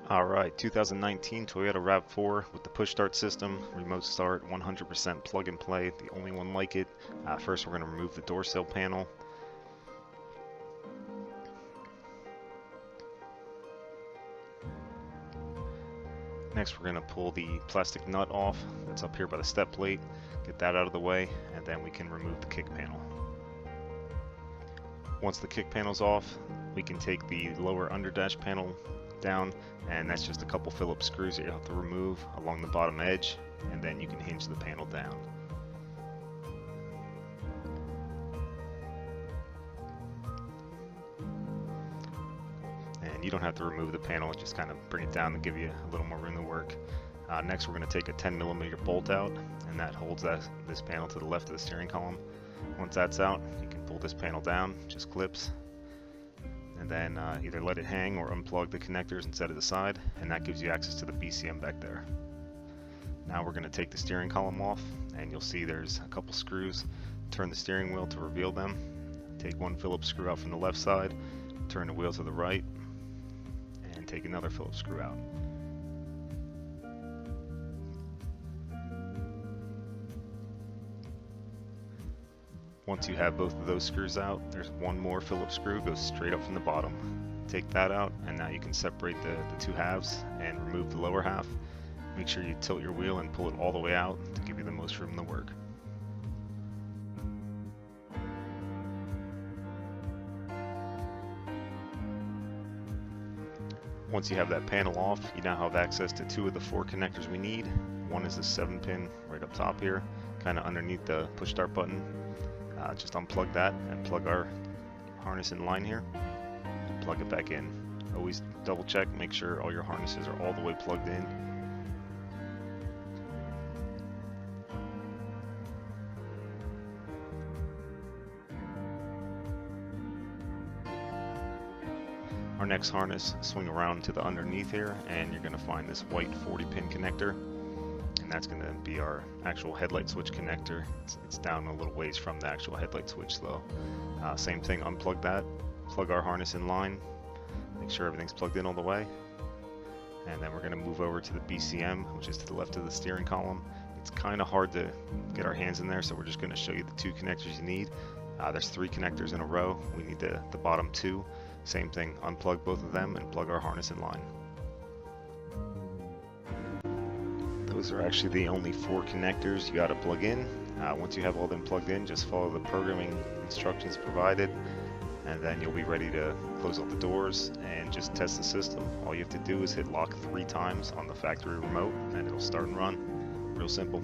Alright, 2019 Toyota RAV4 with the push start system, remote start, 100% plug and play, the only one like it. First we're going to remove the door sill panel. Next we're going to pull the plastic nut off that's up here by the step plate, get that out of the way, and then we can remove the kick panel. Once the kick panel's off, we can take the lower underdash panel down, and that's just a couple Phillips screws that you have to remove along the bottom edge, and then you can hinge the panel down. And you don't have to remove the panel, just kind of bring it down to give you a little more room to work. Next we're going to take a 10mm bolt out, and that holds this panel to the left of the steering column. Once that's out, you can pull this panel down, just clips, and then either let it hang or unplug the connectors and set it aside, and that gives you access to the BCM back there. Now we're going to take the steering column off, and you'll see there's a couple screws. Turn the steering wheel to reveal them. Take one Phillips screw out from the left side, turn the wheel to the right, and take another Phillips screw out. Once you have both of those screws out, there's one more Phillips screw, goes straight up from the bottom. Take that out, and now you can separate the two halves and remove the lower half. Make sure you tilt your wheel and pull it all the way out to give you the most room to work. Once you have that panel off, you now have access to two of the four connectors we need. One is this 7-pin right up top here, kind of underneath the push start button. Just unplug that and plug our harness in line here. Plug it back in. Always double check, make sure all your harnesses are all the way plugged in. Our next harness, swing around to the underneath here, and you're going to find this white 40-pin connector. And that's going to be our actual headlight switch connector. It's down a little ways from the actual headlight switch though. Same thing, unplug that, plug our harness in line, make sure everything's plugged in all the way, and then we're going to move over to the BCM, which is to the left of the steering column. It's kind of hard to get our hands in there, so we're just going to show you the two connectors you need. There's three connectors in a row. We need the bottom two. Same thing, unplug both of them and plug our harness in line. Those are actually the only four connectors you got to plug in. Once you have all them plugged in, just follow the programming instructions provided, and then you'll be ready to close all the doors and just test the system. All you have to do is hit lock 3 times on the factory remote, and it'll start and run. Real simple.